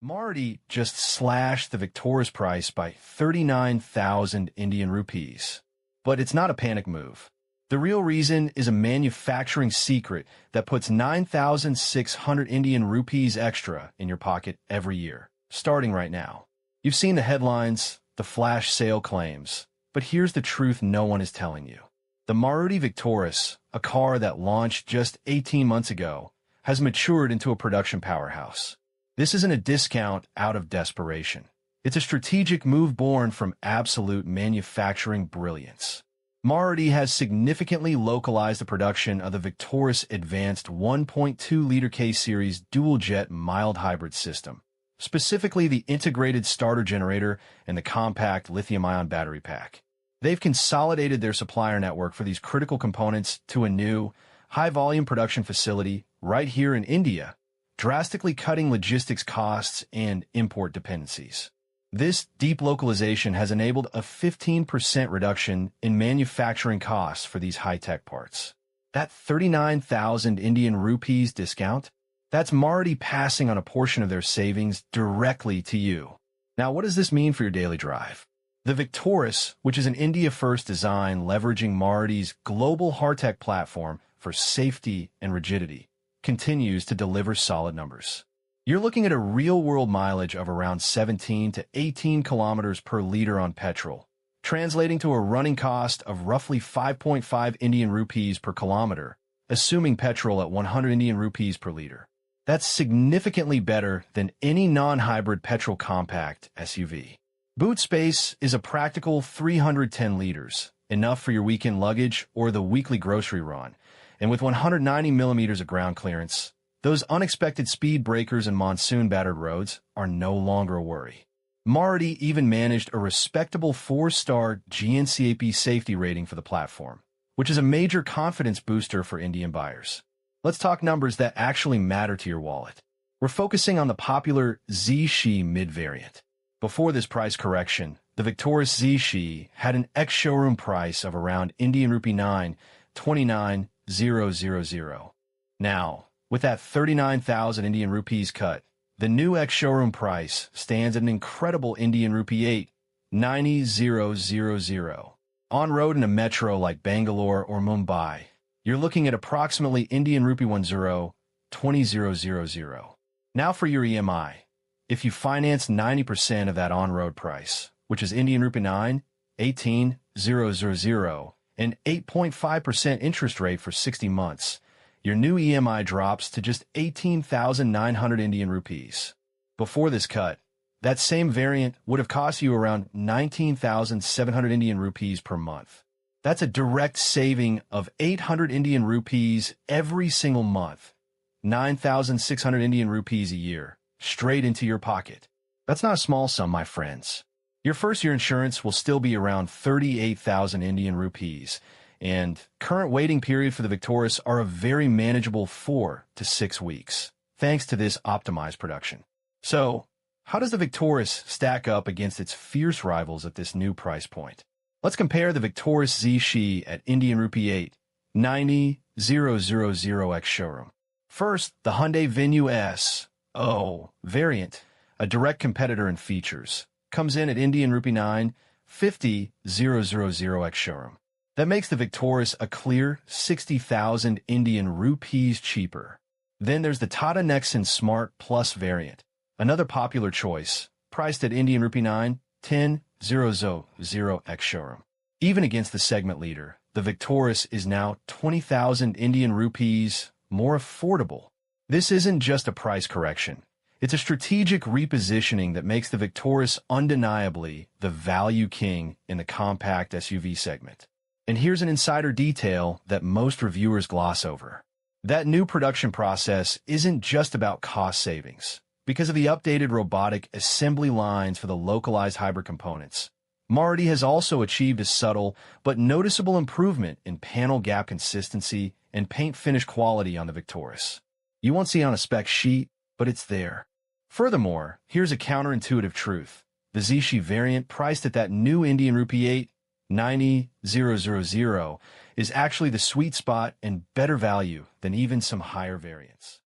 Maruti just slashed the Victoris price by 39,000 Indian rupees. But it's not a panic move. The real reason is a manufacturing secret that puts 9,600 Indian rupees extra in your pocket every year, starting right now. You've seen the headlines, the flash sale claims, but here's the truth no one is telling you. The Maruti Victoris, a car that launched just 18 months ago, has matured into a production powerhouse. This isn't a discount out of desperation. It's a strategic move born from absolute manufacturing brilliance. Maruti has significantly localized the production of the Victoris advanced 1.2-liter K-Series dual-jet mild hybrid system, specifically the integrated starter generator and the compact lithium-ion battery pack. They've consolidated their supplier network for these critical components to a new, high-volume production facility right here in India, drastically cutting logistics costs and import dependencies. This deep localization has enabled a 15% reduction in manufacturing costs for these high-tech parts. That 39,000 Indian rupees discount? That's Maruti passing on a portion of their savings directly to you. Now, what does this mean for your daily drive? The Victoris, which is an India-first design leveraging Maruti's global hardtech platform for safety and rigidity, continues to deliver solid numbers. You're looking at a real-world mileage of around 17 to 18 kilometers per liter on petrol, translating to a running cost of roughly 5.5 Indian rupees per kilometer, assuming petrol at 100 Indian rupees per liter. That's significantly better than any non-hybrid petrol compact SUV. Boot space is a practical 310 liters, enough for your weekend luggage or the weekly grocery run. And with 190 millimeters of ground clearance, those unexpected speed breakers and monsoon-battered roads are no longer a worry. Maruti even managed a respectable 4-star GNCAP safety rating for the platform, which is a major confidence booster for Indian buyers. Let's talk numbers that actually matter to your wallet. We're focusing on the popular ZXi mid-variant. Before this price correction, the Victoris ZXi had an ex-showroom price of around Indian rupee 29,000. Now, with that 39,000 Indian rupees cut, the new ex-showroom price stands at an incredible Indian rupee 8,90,000. On road in a metro like Bangalore or Mumbai, you're looking at approximately Indian rupee 10,20,000. Now for your EMI. If you finance 90% of that on-road price, which is Indian rupee 9,18,000, an 8.5% interest rate for 60 months, your new EMI drops to just 18,900 Indian rupees. Before this cut, that same variant would have cost you around 19,700 Indian rupees per month. That's a direct saving of 800 Indian rupees every single month, 9,600 Indian rupees a year, straight into your pocket. That's not a small sum, my friends. Your first-year insurance will still be around 38,000 Indian rupees, and current waiting period for the Victoris are a very manageable 4 to 6 weeks, thanks to this optimized production. So, how does the Victoris stack up against its fierce rivals at this new price point? Let's compare the Victoris ZXi at Indian rupee 8,90,000 ex-showroom. First, the Hyundai Venue S variant, a direct competitor in features, comes in at Indian rupee 9,50,000 ex-showroom. That makes the Victoris a clear 60,000 Indian rupees cheaper. Then there's the Tata Nexon Smart Plus variant, another popular choice, priced at Indian rupee 9,10,000 ex-showroom. Even against the segment leader, the Victoris is now 20,000 Indian rupees more affordable. This isn't just a price correction. It's a strategic repositioning that makes the Victoris undeniably the value king in the compact SUV segment. And here's an insider detail that most reviewers gloss over. That new production process isn't just about cost savings. Because of the updated robotic assembly lines for the localized hybrid components, Maruti has also achieved a subtle but noticeable improvement in panel gap consistency and paint finish quality on the Victoris. You won't see it on a spec sheet, but it's there. Furthermore, here's a counterintuitive truth. The ZXi variant priced at that new Indian rupee 8,90,000 is actually the sweet spot and better value than even some higher variants.